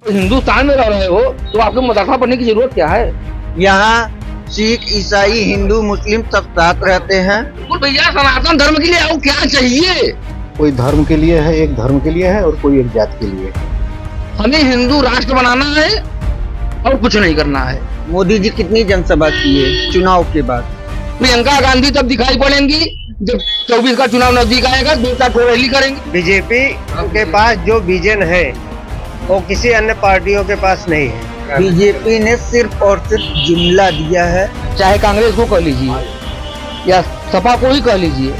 तो हिंदुस्तान में रह रहे हो तो आपको मदरसा पढ़ने की जरूरत क्या है? यहाँ सिख, ईसाई, हिंदू, मुस्लिम सब साथ रहते हैं। बिल्कुल भैया, सनातन धर्म के लिए और क्या चाहिए? कोई धर्म के लिए है, एक धर्म के लिए है और कोई एक जात के लिए है। हमें हिंदू राष्ट्र बनाना है और कुछ नहीं करना है। मोदी जी कितनी जनसभा किए चुनाव के बाद। प्रियंका गांधी तब दिखाई पड़ेंगी जब 24 का चुनाव नजदीक आएगा, 2-4 रैली करेंगे। बीजेपी के पास जो विजन है वो किसी अन्य पार्टियों के पास नहीं है। बीजेपी ने सिर्फ और सिर्फ जुमला दिया है। चाहे कांग्रेस को कह लीजिए या सपा को ही कह लीजिए,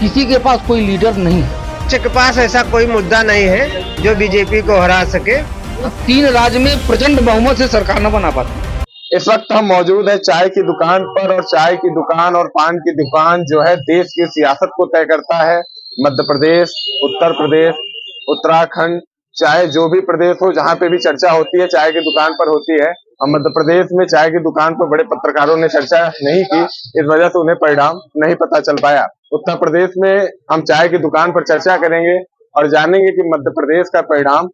किसी के पास कोई लीडर नहीं है। के पास ऐसा कोई मुद्दा नहीं है जो बीजेपी को हरा सके। 3 राज्य में प्रचंड बहुमत से सरकार न बना पाती। इस वक्त हम मौजूद है चाय की दुकान पर, और चाय की दुकान और पान की दुकान जो है देश की सियासत को तय करता है। मध्य प्रदेश, उत्तर प्रदेश, उत्तराखंड, चाहे जो भी प्रदेश हो, जहाँ पे भी चर्चा होती है चाय की दुकान पर होती है। और मध्य प्रदेश में चाय की दुकान पर बड़े पत्रकारों ने चर्चा नहीं की, इस वजह से उन्हें परिणाम नहीं पता चल पाया। उत्तर प्रदेश में हम चाय की दुकान पर चर्चा करेंगे और जानेंगे कि मध्य प्रदेश का परिणाम,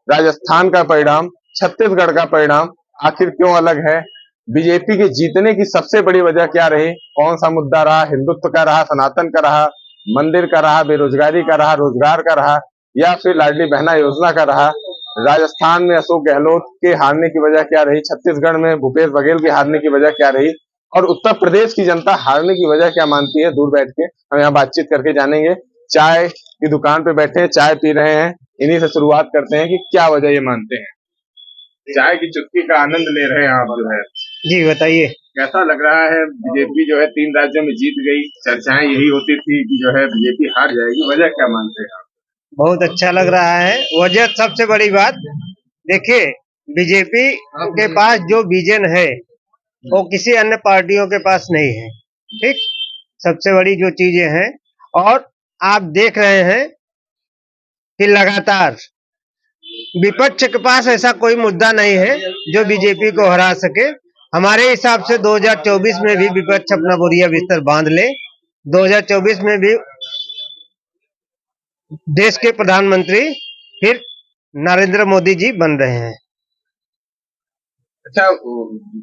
राजस्थान का परिणाम, छत्तीसगढ़ का परिणाम आखिर क्यों अलग है। बीजेपी के जीतने की सबसे बड़ी वजह क्या रही, कौन सा मुद्दा रहा, हिंदुत्व का रहा, सनातन का रहा, मंदिर का रहा, बेरोजगारी का रहा, रोजगार का रहा, या फिर लाडली बहना योजना का रहा। राजस्थान में अशोक गहलोत के हारने की वजह क्या रही, छत्तीसगढ़ में भूपेश बघेल के हारने की वजह क्या रही, और उत्तर प्रदेश की जनता हारने की वजह क्या मानती है। दूर बैठ के हम यहाँ बातचीत करके जानेंगे। चाय की दुकान पे बैठे हैं, चाय पी रहे हैं, इन्हीं से शुरुआत करते हैं कि क्या वजह ये मानते हैं। चाय की चुस्की का आनंद ले रहे हैं आप जो है, जी बताइए। कैसा लग रहा है? बीजेपी जो है 3 राज्यों में जीत गई, चर्चाएं यही होती थी कि जो है बीजेपी हार जाएगी, वजह क्या मानते हैं आप? बहुत अच्छा लग रहा है। वजह सबसे बड़ी बात देखिए, बीजेपी के पास जो विजन है वो किसी अन्य पार्टियों के पास नहीं है। ठीक, सबसे बड़ी जो चीजें हैं, और आप देख रहे हैं कि लगातार विपक्ष के पास ऐसा कोई मुद्दा नहीं है जो बीजेपी को हरा सके। हमारे हिसाब से 2024 में भी विपक्ष अपना बोरिया बिस्तर बांध ले। 2024 में भी देश के प्रधानमंत्री फिर नरेंद्र मोदी जी बन रहे हैं। अच्छा,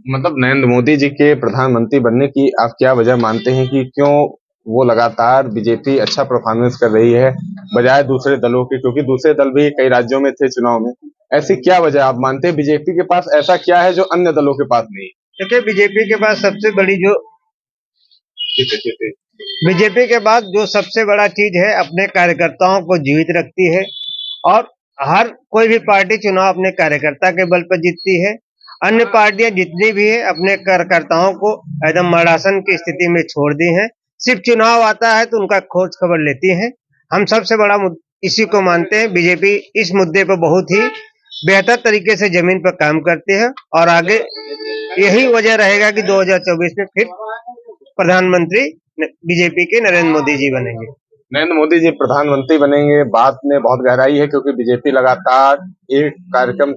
मतलब नरेंद्र मोदी जी के प्रधानमंत्री बनने की आप क्या वजह मानते हैं कि क्यों वो लगातार बीजेपी अच्छा परफॉर्मेंस कर रही है बजाय दूसरे दलों के, क्योंकि दूसरे दल भी कई राज्यों में थे चुनाव में। ऐसी क्या वजह आप मानते हैं, बीजेपी के पास ऐसा क्या है जो अन्य दलों के पास नहीं? देखिए, बीजेपी के पास सबसे बड़ा चीज है, अपने कार्यकर्ताओं को जीवित रखती है। और हर कोई भी पार्टी चुनाव अपने कार्यकर्ता के बल पर जीतती है। अन्य पार्टियां जितनी भी है अपने कार्यकर्ताओं को एकदम मरासन की स्थिति में छोड़ दी हैं। सिर्फ चुनाव आता है तो उनका खोज खबर लेती हैं। हम सबसे बड़ा इसी को मानते हैं। बीजेपी इस मुद्दे पर बहुत ही बेहतर तरीके से जमीन पर काम करती है, और आगे यही वजह रहेगा कि 2024 में फिर प्रधानमंत्री बीजेपी के नरेंद्र मोदी जी बनेंगे। नरेंद्र मोदी जी प्रधानमंत्री बनेंगे, बात में बहुत गहराई है, क्योंकि बीजेपी लगातार एक कार्यक्रम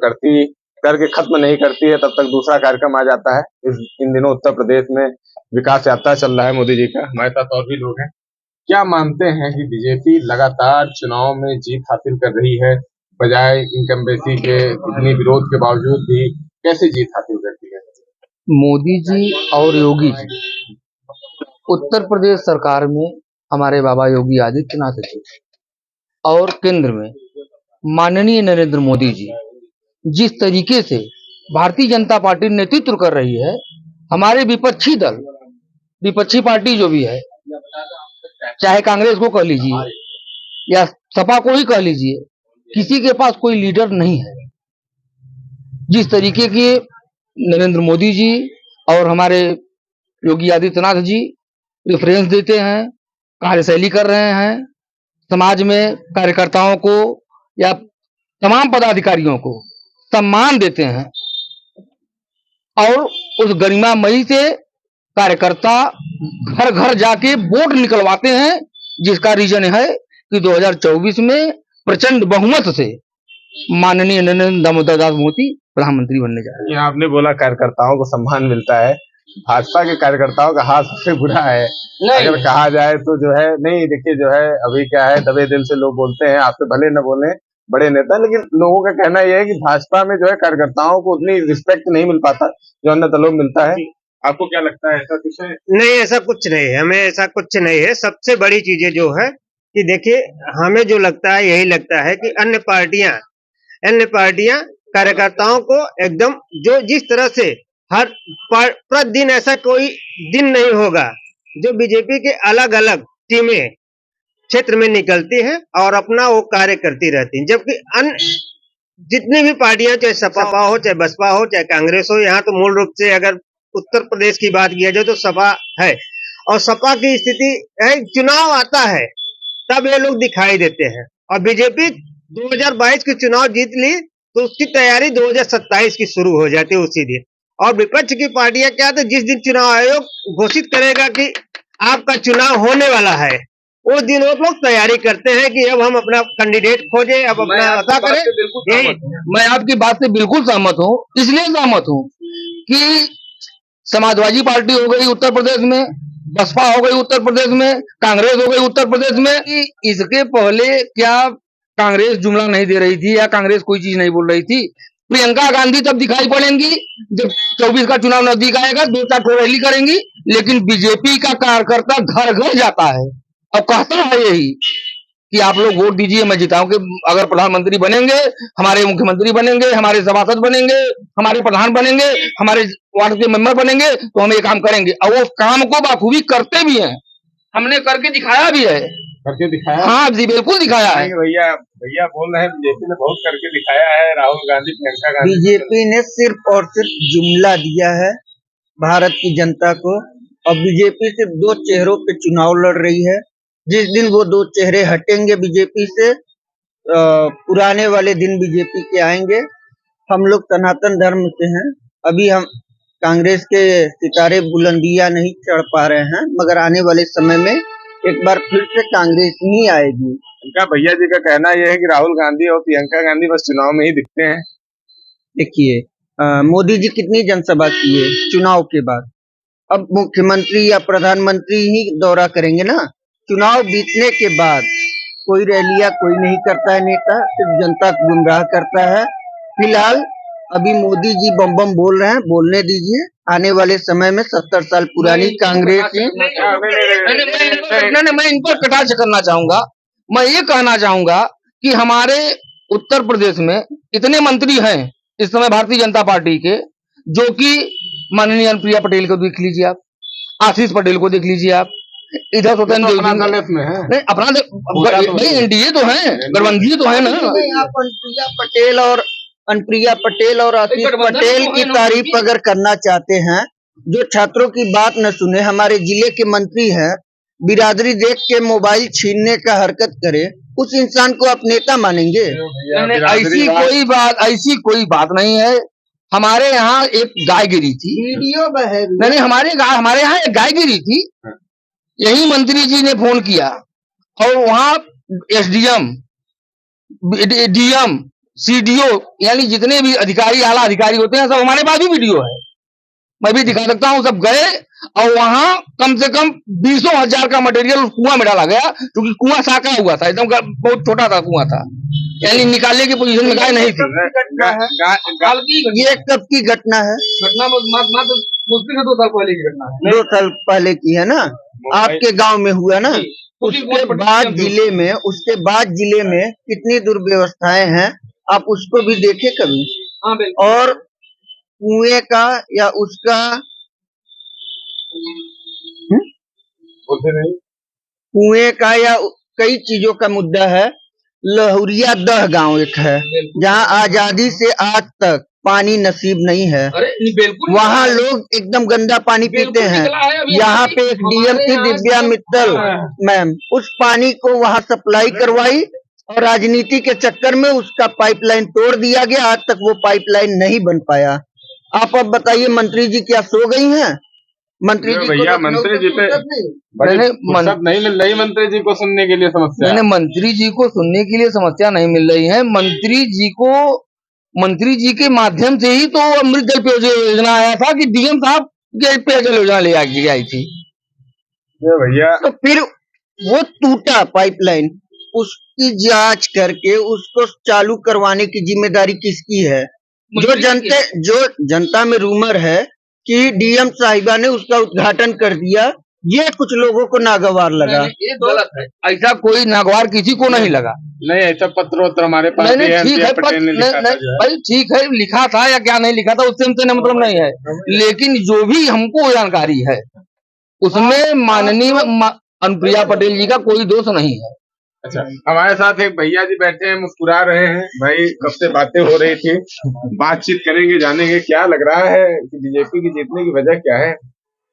करके खत्म नहीं करती है, तब तक दूसरा कार्यक्रम आ जाता है। इन दिनों उत्तर प्रदेश में विकास यात्रा चल रहा है मोदी जी का। हमारे साथ और भी लोग हैं। क्या मानते हैं कि बीजेपी लगातार चुनाव में जीत हासिल कर रही है बजाय इनकम्बेंसी के, इतनी विरोध के बावजूद भी कैसे जीत हासिल करती है? मोदी जी और योगी जी, उत्तर प्रदेश सरकार में हमारे बाबा योगी आदित्यनाथ जी, और केंद्र में माननीय नरेंद्र मोदी जी जिस तरीके से भारतीय जनता पार्टी नेतृत्व कर रही है, हमारे विपक्षी पार्टी जो भी है, चाहे कांग्रेस को कह लीजिए या सपा को ही कह लीजिए, किसी के पास कोई लीडर नहीं है। जिस तरीके के नरेंद्र मोदी जी और हमारे योगी आदित्यनाथ जी रेफरेंस देते हैं, कार्यशैली कर रहे हैं, समाज में कार्यकर्ताओं को या तमाम पदाधिकारियों को सम्मान देते हैं, और उस गरिमामयी से कार्यकर्ता घर घर जाके वोट निकलवाते हैं, जिसका रीजन है कि 2024 में प्रचंड बहुमत से माननीय नरेंद्र दामोदर दास मोदी प्रधानमंत्री बनने जा रहे हैं। आपने बोला कार्यकर्ताओं को सम्मान मिलता है, भाजपा के कार्यकर्ताओं का हाथ सबसे बुरा है अगर कहा जाए तो जो है। नहीं, देखिए जो है अभी क्या है, दबे दिल से लोग बोलते हैं, आपसे भले न बोले, बड़े नेता, लेकिन लोगों का कहना यह है कि भाजपा में जो है कार्यकर्ताओं को उतनी रिस्पेक्ट नहीं मिल पाता जो अन्य दलों में मिलता है। आपको क्या लगता है, ऐसा कुछ है? नहीं, ऐसा कुछ नहीं है, हमें ऐसा कुछ नहीं है। सबसे बड़ी चीजें जो है कि देखिए, हमें जो लगता है यही लगता है कि अन्य पार्टियां कार्यकर्ताओं को एकदम जो जिस तरह से हर प्रतिदिन ऐसा कोई दिन नहीं होगा जो बीजेपी के अलग अलग टीमें क्षेत्र में निकलती हैं और अपना वो कार्य करती रहती हैं, जबकि अन्य जितनी भी पार्टियां, चाहे सपा हो, चाहे बसपा हो, चाहे कांग्रेस हो, यहाँ तो मूल रूप से अगर उत्तर प्रदेश की बात किया जाए तो सपा है, और सपा की स्थिति है, चुनाव आता है तब ये लोग दिखाई देते हैं। और बीजेपी 2022 के चुनाव जीत ली तो उसकी तैयारी 2027 की शुरू हो जाती है उसी दिन। और विपक्ष की पार्टियां क्या, तो जिस दिन चुनाव आयोग घोषित करेगा कि आपका चुनाव होने वाला है, उस दिन वो लोग तैयारी करते हैं कि अब हम अपना कैंडिडेट खोजें, अब अपना पता करें। मैं आपकी बात से बिल्कुल सहमत हूँ। इसलिए सहमत हूँ कि समाजवादी पार्टी हो गई उत्तर प्रदेश में, बसपा हो गई उत्तर प्रदेश में, कांग्रेस हो गई उत्तर प्रदेश में, कि इसके पहले क्या कांग्रेस जुमला नहीं दे रही थी या कांग्रेस कोई चीज नहीं बोल रही थी? प्रियंका गांधी तब दिखाई पड़ेंगी जब 24 का चुनाव नजदीक आएगा, 2-4 रैली करेंगी। लेकिन बीजेपी का कार्यकर्ता घर घर जाता है और कहता है यही कि आप लोग वोट दीजिए, मैं जिताऊंगा। अगर प्रधानमंत्री बनेंगे, हमारे मुख्यमंत्री बनेंगे, हमारे सभासद बनेंगे, हमारे प्रधान बनेंगे, हमारे वार्ड के मेंबर बनेंगे, तो हम ये काम करेंगे। और वो काम को बाखूबी करते भी हैं, हमने करके दिखाया भी है। करके दिखाया? हाँ जी, बिल्कुल दिखाया है। भैया बोल रहे हैं बीजेपी ने बहुत करके दिखाया है। राहुल गांधी, प्रियंका गांधी, बीजेपी ने सिर्फ और सिर्फ जुमला दिया है भारत की जनता को, और बीजेपी सिर्फ 2 चेहरों पे चुनाव लड़ रही है। जिस दिन वो 2 चेहरे हटेंगे बीजेपी से, पुराने वाले दिन बीजेपी के आएंगे। हम लोग सनातन धर्म से हैं, अभी हम कांग्रेस के सितारे बुलंदियां नहीं चढ़ पा रहे हैं, मगर आने वाले समय में एक बार फिर से कांग्रेस ही आएगी। उनका भैया जी का कहना यह है कि राहुल गांधी और प्रियंका गांधी बस चुनाव में ही दिखते हैं। देखिए, मोदी जी कितनी जनसभा किए चुनाव के बाद, अब मुख्यमंत्री या प्रधानमंत्री ही दौरा करेंगे ना। चुनाव बीतने के बाद कोई रैलियां कोई नहीं करता है नेता, सिर्फ जनता को गुमराह करता है। फिलहाल अभी मोदी जी बम बम बोल रहे हैं, बोलने दीजिए। आने वाले समय में 70 साल पुरानी कांग्रेस ही। मैं इन पर कटाक्ष करना चाहूंगा। मैं ये कहना चाहूंगा कि हमारे उत्तर प्रदेश में इतने मंत्री हैं इस समय भारतीय जनता पार्टी के, जो कि माननीय अनुप्रिया पटेल को देख लीजिए आप, आशीष पटेल को देख लीजिए आप, इधर स्वतंत्र में है नहीं, अपना भाई एनडीए तो है, गठबंधन तो है ना। आप अनुप्रिया पटेल और आशीष पटेल की तारीफ अगर करना चाहते हैं, जो छात्रों की बात न सुने, हमारे जिले के मंत्री हैं, बिरादरी देख के मोबाइल छीनने का हरकत करे, उस इंसान को आप नेता मानेंगे? ऐसी कोई बात नहीं है। हमारे यहाँ एक गाय गिरी थी, वीडियो है। नहीं, हमारे यहाँ एक गाय गिरी थी। यही मंत्री जी ने फोन किया और वहाँ एसडीएम, डीएम, सीडीओ, यानी जितने भी अधिकारी, आला अधिकारी होते हैं, सब हमारे पास भी वीडियो है, मैं भी दिखा सकता हूँ। सब गए और वहां कम से कम 20,000 का मटेरियल कुआं में डाला गया, क्योंकि कुआं साका हुआ था, एकदम बहुत छोटा था कुआं था, यानी निकालने की पोजीशन में गाय नहीं थी। ये कब की घटना है? घटना मुश्किल से 2 साल पहले की घटना है। 2 साल पहले की है ना, आपके गांव में हुआ ना। उसके बाद जिले में कितनी दुर्व्यवस्थाएं हैं, आप उसको भी देखे कभी? और कुएं का या उसका कुएं का या कई चीजों का मुद्दा है। लहुरिया दह गांव एक है जहां आजादी से आज तक पानी नसीब नहीं है। वहां लोग एकदम गंदा पानी पीते हैं। यहाँ पे एक डीएम थी, दिव्या मित्तल मैम, उस पानी को वहां सप्लाई करवाई और राजनीति के चक्कर में उसका पाइपलाइन तोड़ दिया गया। आज तक वो पाइपलाइन नहीं बन पाया। आप अब बताइए, मंत्री जी क्या सो गई हैं? मंत्री जी भैया, मंत्री जी पे फुर्सत नहीं मिल रही, मंत्री जी को सुनने के लिए समस्या। नहीं, मंत्री जी को सुनने के लिए समस्या नहीं मिल रही है। मंत्री जी के माध्यम से ही तो अमृत जल पेयजल योजना आया था कि डीएम साहब पेयजल योजना ले आई थी। भैया, तो फिर वो टूटा पाइपलाइन, उसकी जांच करके उसको चालू करवाने की जिम्मेदारी किसकी है? जो जनता में रूमर है कि डीएम साहिबा ने उसका उद्घाटन कर दिया, ये कुछ लोगों को नागवार लगा। ये गलत है, ऐसा कोई नागवार किसी को नहीं लगा। नहीं, ऐसा पत्र वत्र हमारे पास नहीं, ठीक है, पटेल ने लिखा था जो है। भाई ठीक है, लिखा था या क्या नहीं लिखा था उससे हमसे मतलब नहीं है, लेकिन जो भी हमको जानकारी है उसमें माननीय अनुप्रिया पटेल जी का कोई दोष नहीं है। अच्छा, हमारे साथ एक भैया जी बैठे हैं, मुस्कुरा रहे हैं। भाई कब से बातें हो रही थी, बातचीत करेंगे, जानेंगे क्या लग रहा है कि बीजेपी की जीतने की वजह क्या है।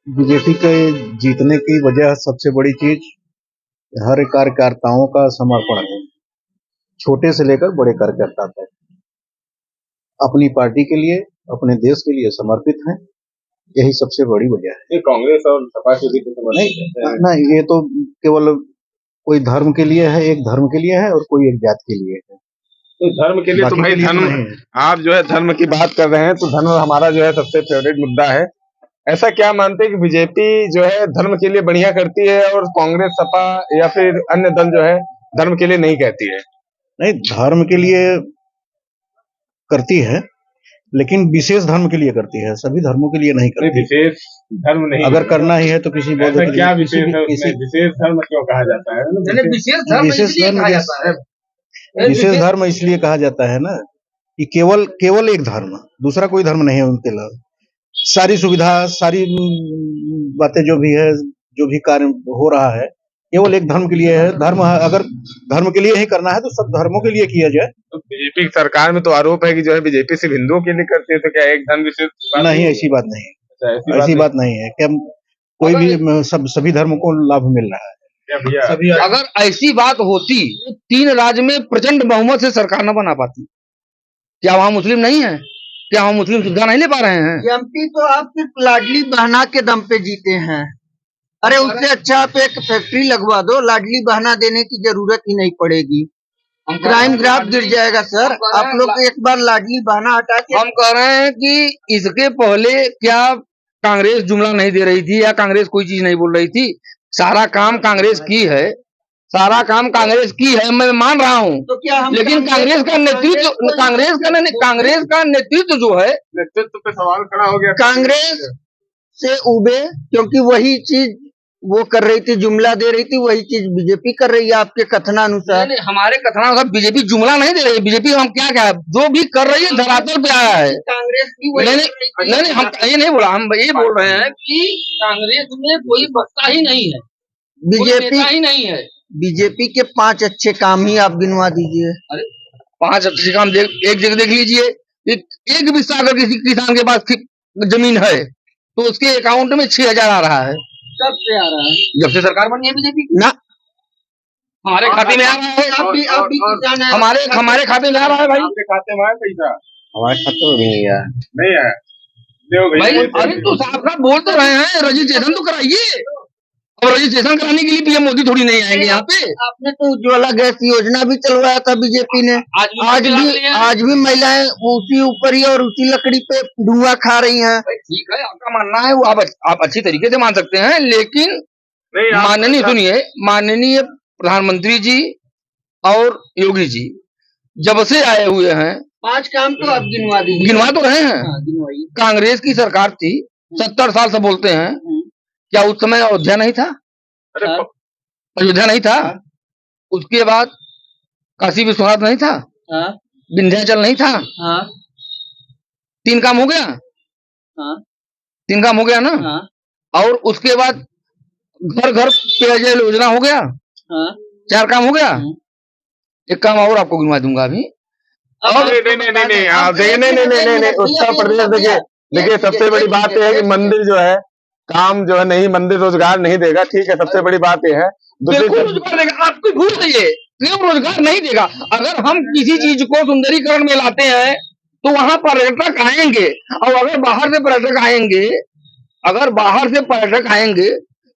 बीजेपी के जीतने की वजह सबसे बड़ी चीज हर कार्यकर्ताओं का समर्पण है, छोटे से लेकर बड़े कार्यकर्ता तक अपनी पार्टी के लिए, अपने देश के लिए समर्पित हैं। यही सबसे बड़ी वजह है। कांग्रेस और सपा के भी तो नहीं, ये तो केवल कोई धर्म के लिए है, एक धर्म के लिए है और कोई एक जात के लिए है। तो धर्म के लिए तो भाई धर्म, आप जो है धर्म की बात कर रहे हैं, तो धर्म हमारा जो है सबसे फेवरेट मुद्दा है। ऐसा क्या मानते हैं कि बीजेपी जो है धर्म के लिए बढ़िया करती है और कांग्रेस, सपा या फिर अन्य दल जो है धर्म के लिए नहीं कहती है? नहीं, धर्म के लिए करती है, लेकिन विशेष धर्म के लिए करती है, सभी धर्मों के लिए नहीं करती। विशेष धर्म नहीं, अगर करना ही है तो किसी बौद्ध के क्या लिए, विशेष है उसमें? विशेष धर्म क्यों कहा जाता है? विशेष धर्म इसलिए कहा जाता है ना कि केवल एक धर्म, दूसरा कोई धर्म नहीं है उनके लिए। सारी सुविधा, सारी बातें जो भी है, जो भी कार्य हो रहा है, केवल एक धर्म के लिए है। धर्म अगर धर्म के लिए ही करना है तो सब धर्मों के लिए किया जाए। तो बीजेपी की सरकार में तो आरोप है कि जो है बीजेपी सिर्फ हिंदुओं के लिए करती है, तो क्या एक धर्म विशेष? नहीं, ऐसी बात नहीं है, ऐसी बात नहीं है। क्या कोई भी सभी धर्मों को लाभ मिल रहा है? अगर ऐसी बात होती तो 3 राज्य में प्रचंड बहुमत से सरकार न बना पाती। क्या वहाँ मुस्लिम नहीं है? क्या वहाँ मुस्लिम सुविधा नहीं ले पा रहे हैं? एमपी तो आप सिर्फ लाडली बहना के दम पे जीते हैं। अरे उससे अच्छा आप एक फैक्ट्री लगवा दो, लाडली बहना देने की जरूरत ही नहीं पड़ेगी, क्राइम ग्राफ गिर जाएगा। सर आप लोग एक बार लाडली बहना हटा के, हम कह रहे हैं कि इसके पहले क्या कांग्रेस जुमला नहीं दे रही थी या कांग्रेस कोई चीज नहीं बोल रही थी? सारा काम कांग्रेस की है, सारा काम कांग्रेस की है, मैं मान रहा हूँ। तो क्या हम लेकिन कांग्रेस का नेतृत्व जो है, नेतृत्व पे सवाल खड़ा हो गया। कांग्रेस से उबे, क्योंकि वही चीज वो कर रही थी, जुमला दे रही थी, वही चीज बीजेपी कर रही है आपके कथनानुसार। नहीं, हमारे कथनानुसार बीजेपी जुमला नहीं दे रही है। बीजेपी हम क्या जो भी कर रही है धरातल पे आया है। कांग्रेस की नहीं, हम ये नहीं बोला, हम ये बोल रहे हैं कि कांग्रेस में कोई बसता ही नहीं है, बीजेपी ही नहीं है। बीजेपी के 5 अच्छे काम ही आप गिनवा दीजिए। अरे 5 अच्छे काम एक जगह देख लीजिए। एक बिस्सा अगर किसी किसान के पास जमीन है तो उसके अकाउंट में 6,000 आ रहा है। कब से आ रहा है? जब से सरकार बनी है बीजेपी की ना, हमारे खाते में आ रहा है। आप भी किसान हैं, हमारे खाते में आ रहा है भाई। आपके खाते में आया पैसा? हमारे खाते में नहीं आया। नहीं आया? दो भाई अरे तो साहब बोल तो रहे हैं, रजिस्ट्रेशन तो कराइए। और रजिस्ट्रेशन कराने के लिए पीएम मोदी थोड़ी नहीं आएंगे यहाँ पे। आपने तो उज्ज्वला गैस योजना भी चलवाया था बीजेपी ने। आज भी महिलाएं उसी ऊपर ही और उसी लकड़ी पे धुआं खा रही हैं। ठीक है, आपका मानना है वो आप अच्छी तरीके से मान सकते हैं, लेकिन माननीय प्रधानमंत्री जी और योगी जी जब से आए हुए हैं 5 काम तो आप गिनवा दीजिए। गिनवा तो रहे हैं। कांग्रेस की सरकार थी, 70 साल से बोलते हैं। क्या उस समय अयोध्या नहीं था? अयोध्या नहीं था। उसके बाद काशी विश्वनाथ नहीं था, विंध्याचल नहीं था। 3 काम हो गया, 3 काम हो गया ना। और उसके बाद घर घर पेयजल योजना हो गया, 4 काम हो गया। एक काम और आपको गिनवा दूंगा अभी। नहीं, उत्तर प्रदेश देखिए सबसे बड़ी बात यह है कि मंदिर जो है काम जो है नहीं, मंदिर रोजगार नहीं देगा। ठीक है, सबसे बड़ी बात यह है। रोजगार देगा, आपको भूल जाइए, क्यों रोजगार नहीं देगा? अगर हम किसी चीज को सुंदरीकरण में लाते हैं तो वहां पर्यटक आएंगे, और अगर बाहर से पर्यटक आएंगे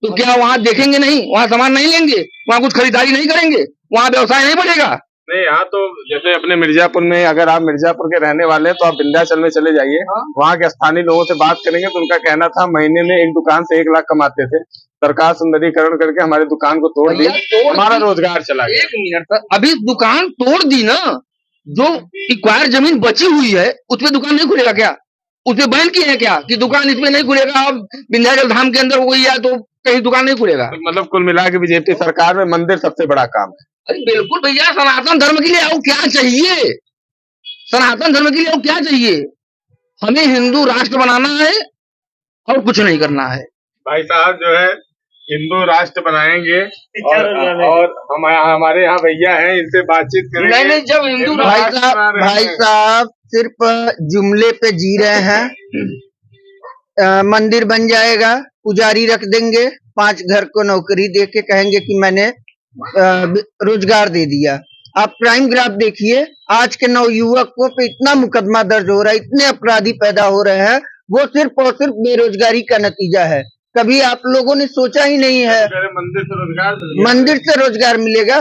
तो क्या वहां देखेंगे नहीं? वहां सामान नहीं लेंगे? वहां कुछ खरीदारी नहीं करेंगे? वहां व्यवसाय नहीं बढ़ेगा? नहीं, यहाँ तो जैसे अपने मिर्जापुर में, अगर आप मिर्जापुर के रहने वाले हैं तो आप विंध्याचल में चले जाइए। वहाँ के स्थानीय लोगों से बात करेंगे तो उनका कहना था महीने में एक दुकान से 1 लाख कमाते थे। सरकार सुंदरीकरण करके हमारी दुकान को तोड़ दी, हमारा रोजगार चला गया। 1 मिनट तक अभी दुकान तोड़ दी ना, जो एक्वायर जमीन बची हुई है उसमें दुकान नहीं खुलेगा क्या? उसमें बैन किए हैं क्या कि दुकान इसमें नहीं खुलेगा? अब विंध्याचल धाम के अंदर हो गई है तो कहीं दुकान नहीं खुलेगा। तो मतलब कुल मिला के बीजेपी सरकार में मंदिर सबसे बड़ा काम है। अरे बिल्कुल भैया, सनातन धर्म के लिए और क्या चाहिए? सनातन धर्म के लिए और क्या चाहिए? हमें हिंदू राष्ट्र बनाना है और कुछ नहीं करना है। भाई साहब जो है हिंदू राष्ट्र बनाएंगे और हमारे यहाँ भैया हैं, इनसे बातचीत करेंगे। नहीं, जब हिंदू भाई साहब सिर्फ जुमले पे जी रहे हैं। मंदिर बन जाएगा, पुजारी रख देंगे, 5 घर को नौकरी दे के कहेंगे कि मैंने रोजगार दे दिया। आप क्राइम ग्राफ देखिए, आज के नवयुवकों पे इतना मुकदमा दर्ज हो रहा है, इतने अपराधी पैदा हो रहे हैं, वो सिर्फ और सिर्फ बेरोजगारी का नतीजा है। कभी आप लोगों ने सोचा ही नहीं है मंदिर से रोजगार मिलेगा।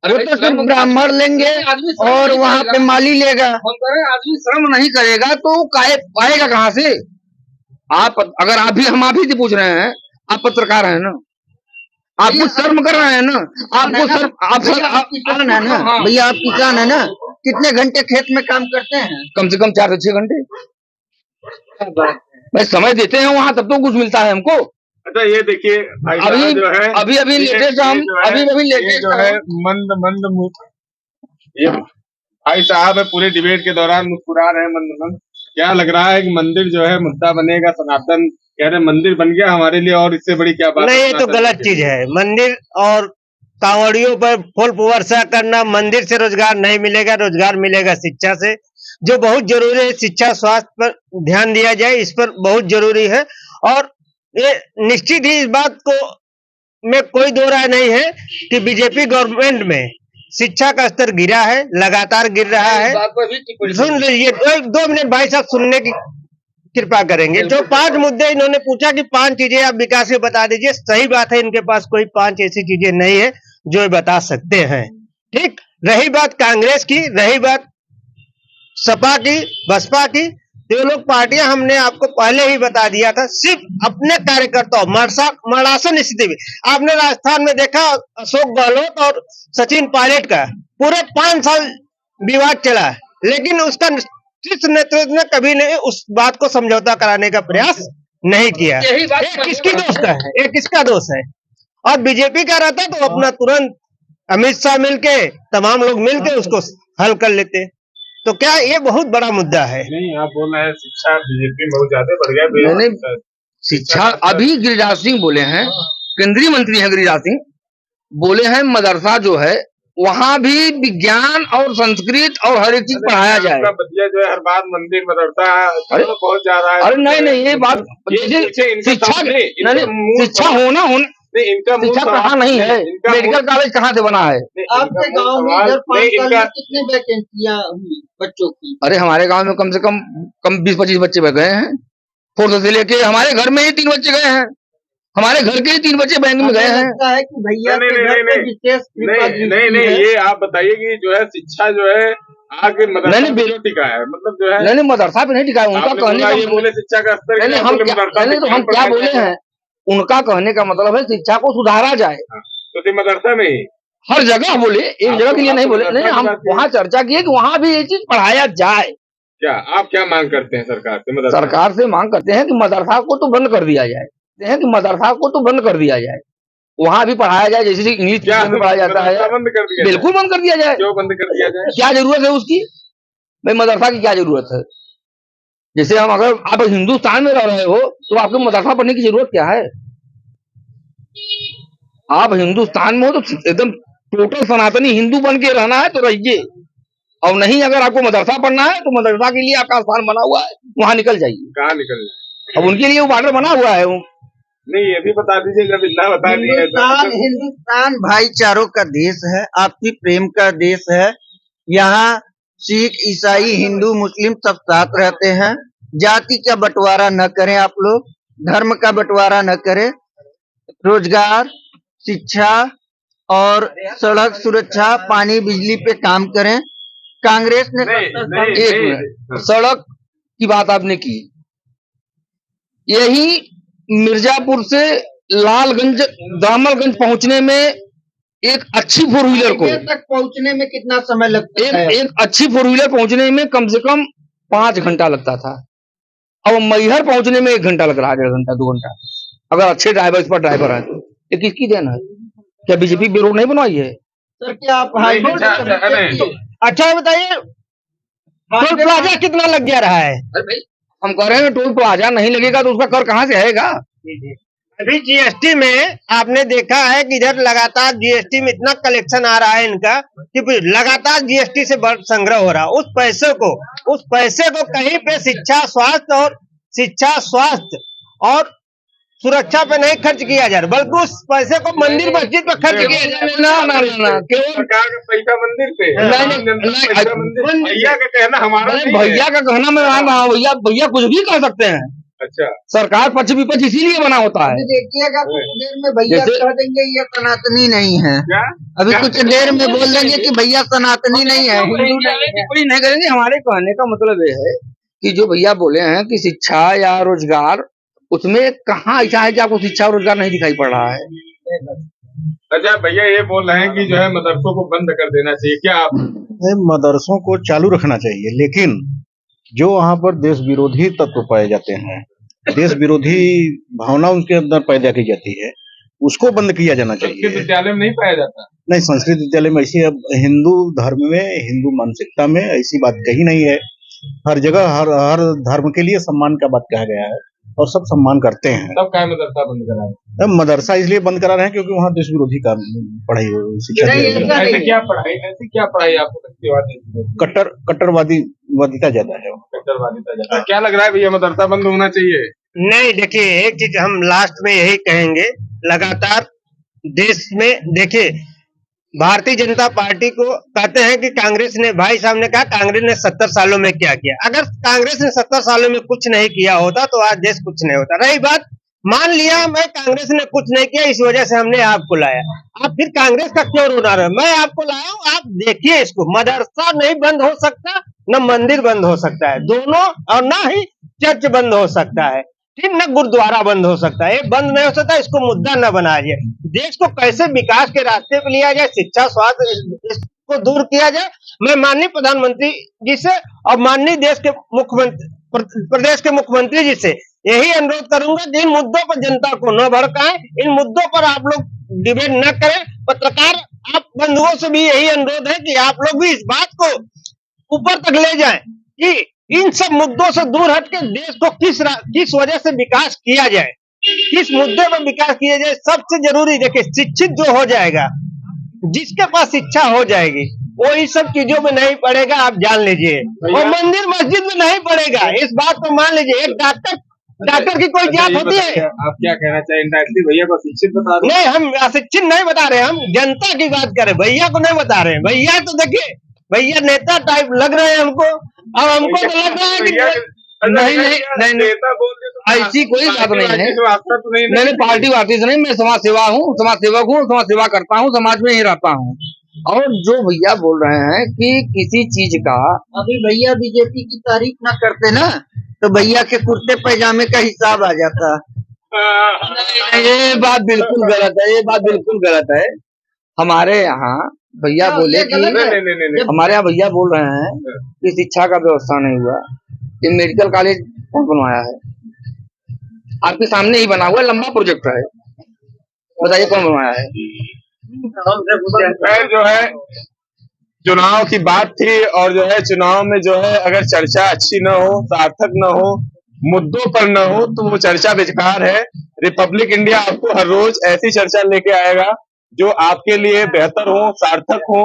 वो तो सिर्फ ब्राह्मण लेंगे और वहाँ पे माली लेगा। आदमी श्रम नहीं करेगा तो पाएगा कहाँ से? अगर हम आप ही से पूछ रहे हैं, आप पत्रकार हैं ना, आप कुछ शर्म कर रहे हैं ना? आपको आप किसान है ना भैया, आप किसान है ना? कितने घंटे खेत में काम करते हैं? कम से कम 4 से 6 घंटे भाई समय देते हैं वहाँ, तब तो कुछ मिलता है हमको। अच्छा ये देखिए अभी जो है अभी लेटेस्ट हम लेटेस्ट जो है मंद ये भाई साहब है पूरे डिबेट के दौरान मुस्कुरा रहे हैं मंद। क्या लग रहा है कि मंदिर जो है मुद्दा बनेगा? सनातन कह रहे मंदिर बन गया हमारे लिए, और इससे बड़ी क्या बात? नहीं, ये तो गलत चीज है। मंदिर और कांवड़ियों पर फूल वर्षा करना, मंदिर से रोजगार नहीं मिलेगा। रोजगार मिलेगा शिक्षा से, जो बहुत जरूरी है। शिक्षा स्वास्थ्य पर ध्यान दिया जाए, इस पर बहुत जरूरी है। और ये निश्चित ही इस बात को में कोई दो राय नहीं है कि बीजेपी गवर्नमेंट में शिक्षा का स्तर गिरा है, लगातार गिर रहा है। सुन लीजिए, 2 मिनट भाई साहब सुनने की कृपा करेंगे। जो 5 मुद्दे इन्होंने पूछा कि 5 चीजें आप विकास में बता दीजिए, सही बात है, इनके पास कोई 5 ऐसी चीजें नहीं है जो ये बता सकते हैं। ठीक, रही बात कांग्रेस की, रही बात सपा की, बसपा की, तो ये लोग पार्टियां हमने आपको पहले ही बता दिया था, सिर्फ अपने कार्यकर्ताओं मर्दासन स्थिति में। आपने राजस्थान में देखा अशोक गहलोत और सचिन पायलट का पूरे 5 साल विवाद चला, लेकिन उसका नेतृत्व ने कभी नहीं उस बात को समझौता कराने का प्रयास नहीं किया। ये किसकी दोस्त है? ये किसका दोष है? और बीजेपी का रहता तो अपना तुरंत अमित शाह मिलके, तमाम लोग मिलके उसको हल कर लेते। तो क्या ये बहुत बड़ा मुद्दा है? नहीं, आप बोल रहे हैं शिक्षा बीजेपी बहुत ज्यादा बढ़ गया। शिक्षा अभी गिरिराज सिंह बोले हैं, केंद्रीय मंत्री हैं गिरिराज सिंह, बोले हैं मदरसा जो है वहाँ भी विज्ञान और संस्कृत और हर एक चीज पढ़ाया जाए। बदिया जो है हर बात मंदिर मदरसा बहुत ज्यादा है। अरे नहीं, ये बात शिक्षा होना इनका शिक्षा कहाँ नहीं है? मेडिकल कॉलेज कहाँ से बना है? आपके गांव में इधर 5 साल में कितनी वैकेंसियां हुई बच्चों की? अरे हमारे गांव में कम से कम 20-25 बच्चे गए हैं। 4th से लेके हमारे घर में ही 3 बच्चे गए हैं। हमारे घर के ही 3 बच्चे बैंक में गए हैं। लगता है कि भैया के घर पे विशेष नहीं, ये आप बताइए कि जो है शिक्षा जो है आगे मदरसा पे टिका है, मतलब जो है नहीं मदरसा पे नहीं टिका है। उनका कहने का ये बोले शिक्षा का स्तर हम क्या बोले हैं, उनका कहने का मतलब है शिक्षा को सुधारा जाए। तो मदरसा में ही हर जगह बोले, एक जगह के लिए नहीं बोले। नहीं, हम वहाँ चर्चा किए कि वहाँ भी ये चीज पढ़ाया जाए। क्या आप क्या मांग करते हैं सरकार से? सरकार से मांग करते हैं कि मदरसा को तो बंद कर दिया जाए, वहाँ भी पढ़ाया जाए जैसे इंग्लिश में पढ़ाया जाता है। बंद कर दिया, बिल्कुल बंद कर दिया जाए। क्यों बंद कर दिया जाए? क्या जरूरत है उसकी? भाई मदरसा की क्या जरूरत है? जैसे हम अगर आप हिंदुस्तान में रह रहे हो तो आपको मदरसा पढ़ने की जरूरत क्या है? आप हिंदुस्तान में हो तो एकदम टोटल सनातनी हिंदू बन के रहना है तो रहिए, और नहीं अगर आपको मदरसा पढ़ना है तो मदरसा के लिए आपका स्थान बना हुआ है, वहां निकल जाइए। कहाँ निकल जाए? अब उनके लिए वो बॉर्डर बना हुआ है। नहीं, ये भी बता दीजिए जब इतना बता दिया। हिंदुस्तान भाईचारों का देश है, आपसी प्रेम का देश है। यहाँ सिख, ईसाई, हिंदू, मुस्लिम सब साथ रहते हैं। जाति का बंटवारा न करें आप लोग, धर्म का बंटवारा न करें। रोजगार, शिक्षा और सड़क सुरक्षा, पानी, बिजली पे काम करें। कांग्रेस ने एक मिनट, सड़क की बात आपने की, यही मिर्जापुर से लालगंज दामलगंज पहुंचने में एक अच्छी फोर व्हीलर को तक पहुंचने में कितना समय लगता है? एक अच्छी फोर व्हीलर पहुंचने में कम से कम 5 घंटा लगता था, अब मैहर पहुंचने में 1 घंटा लग रहा है, 1.5 घंटा 2 घंटा, अगर अच्छे ड्राइवर इस पर ड्राइवर है तो। ये किसकी देन है? क्या बीजेपी रोड नहीं बनवाई है? सर क्या आप अच्छा बताइए, टोल प्लाजा कितना लग जा रहा है? अरे भाई, हम कह रहे हैं टोल प्लाजा नहीं लगेगा तो उसका कर कहाँ से आएगा? अभी जीएसटी में आपने देखा है कि इधर लगातार जीएसटी में इतना कलेक्शन आ रहा है इनका कि लगातार जीएसटी से संग्रह हो रहा है। उस पैसे को कहीं पे शिक्षा स्वास्थ्य और सुरक्षा पे नहीं खर्च किया जा रहा, बल्कि उस पैसे को मंदिर मस्जिद पे खर्च किया जा रहा है। ना केवल सरकार का पैसा मंदिर पे, भैया का कहना हमारा नहीं है। भैया का कहना मैं भैया कुछ भी कर सकते हैं। अच्छा, सरकार पक्ष विपक्ष इसीलिए बना होता है। देखिएगा कुछ देर में भैया कह देंगे ये सनातनी नहीं है। क्या? अभी कुछ देर में बोल देंगे कि भैया सनातनी नहीं है, हिंदू नहीं है। कोई नहीं करेंगे। हमारे कहने का मतलब ये है कि जो भैया बोले हैं कि शिक्षा या रोजगार, उसमें कहाँ ऐसा है कि आपको शिक्षा और रोजगार नहीं दिखाई पड़ रहा है? अच्छा, भैया ये बोल रहे हैं कि जो है मदरसों को बंद कर देना चाहिए, क्या आप? मदरसों को चालू रखना चाहिए, लेकिन जो वहाँ पर देश विरोधी तत्व पाए जाते हैं, देश विरोधी भावना उनके अंदर पैदा की जाती है, उसको बंद किया जाना चाहिए। संस्कृत विद्यालय में नहीं पाया जाता? नहीं, संस्कृत विद्यालय में ऐसी, अब हिंदू धर्म में, हिंदू मानसिकता में ऐसी बात कही नहीं है। हर जगह हर धर्म के लिए सम्मान का बात कहा गया है और सब सम्मान करते हैं। तब क्या मदरसा बंद करा है? मदरसा इसलिए बंद करा रहे हैं क्योंकि वहाँ देश विरोधी का पढ़ाई शिक्षा दी जाती है। ऐसी क्या पढ़ाई आपको लगती है? कट्टरवादिता ज्यादा है। कट्टरवादिता ज्यादा। क्या लग रहा है भैया, मदरसा बंद होना चाहिए? नहीं, देखिए एक चीज हम लास्ट में यही कहेंगे, लगातार देश में देखिए भारतीय जनता पार्टी को कहते हैं कि कांग्रेस ने, भाई साहब ने कहा कांग्रेस ने 70 सालों में क्या किया। अगर कांग्रेस ने 70 सालों में कुछ नहीं किया होता तो आज देश कुछ नहीं होता। रही बात, मान लिया मैं कांग्रेस ने कुछ नहीं किया, इस वजह से हमने आपको लाया, आप फिर कांग्रेस का क्यों रोना रहे? मैं आपको लाया हूँ, आप देखिए इसको। मदरसा नहीं बंद हो सकता, न मंदिर बंद हो सकता है, दोनों, और न ही चर्च बंद हो सकता है, ठीक, न गुरुद्वारा बंद हो सकता है। ये बंद नहीं हो सकता, इसको मुद्दा न बनाया जाए। देश को कैसे विकास के रास्ते पे लिया जाए, शिक्षा स्वास्थ्य इसको दूर किया जाए। मैं माननीय प्रधानमंत्री जी से और माननीय देश के मुख्यमंत्री, प्रदेश के मुख्यमंत्री जी से यही अनुरोध करूंगा कि इन मुद्दों पर जनता को न भड़काएं, इन मुद्दों पर आप लोग डिबेट न करें। पत्रकार आप बंधुओं से भी यही अनुरोध है कि आप लोग भी इस बात को ऊपर तक ले जाएं कि इन सब मुद्दों से दूर हटके देश को किस वजह से विकास किया जाए, किस मुद्दे पर विकास किया जाए। सबसे जरूरी देखिए, शिक्षित जो हो जाएगा, जिसके पास शिक्षा हो जाएगी, वो इन सब चीजों में नहीं पड़ेगा, आप जान लीजिए। और मंदिर मस्जिद में नहीं पड़ेगा, इस बात को मान लीजिए। एक डॉक्टर की कोई जात होती है? आप क्या कहना चाहिए? भैया को शिक्षित बता रहे? नहीं, हम अशिक्षित नहीं बता रहे, हम जनता की बात करें, भैया को नहीं बता रहे। भैया तो देखिए, भैया नेता टाइप लग रहे हैं हमको, और हमको तो लग रहा है कि नहीं, ऐसी कोई बात नहीं है। मैंने पार्टी वार्टी से नहीं, मैं समाज सेवक हूँ, समाज सेवा करता हूँ, समाज में ही रहता हूँ। और जो भैया बोल रहे हैं कि किसी चीज का, अभी भैया बीजेपी की तारीफ ना करते ना तो भैया के कुर्ते पैजामे का हिसाब आ जाता। ये बात बिल्कुल गलत है, ये बात बिल्कुल गलत है। हमारे यहाँ भैया बोले कि हमारे यहाँ भैया बोल रहे हैं कि शिक्षा का व्यवस्था नहीं हुआ। ये मेडिकल कॉलेज कौन बनवाया है? आपके सामने ही बना हुआ, लंबा प्रोजेक्ट है, बताइए कौन बनवाया है? जो है चुनाव की बात थी, और जो है चुनाव में जो है अगर चर्चा अच्छी न हो, सार्थक न हो, मुद्दों पर न हो, तो वो चर्चा बेकार है। रिपब्लिक इंडिया आपको हर रोज ऐसी चर्चा लेके आएगा जो आपके लिए बेहतर हो, सार्थक हो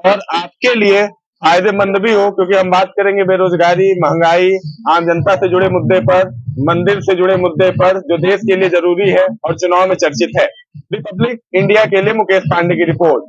और आपके लिए फायदेमंद भी हो। क्योंकि हम बात करेंगे बेरोजगारी, महंगाई, आम जनता से जुड़े मुद्दे पर, मंदिर से जुड़े मुद्दे पर, जो देश के लिए जरूरी है और चुनाव में चर्चित है। रिपब्लिक इंडिया के लिए मुकेश पांडे की रिपोर्ट।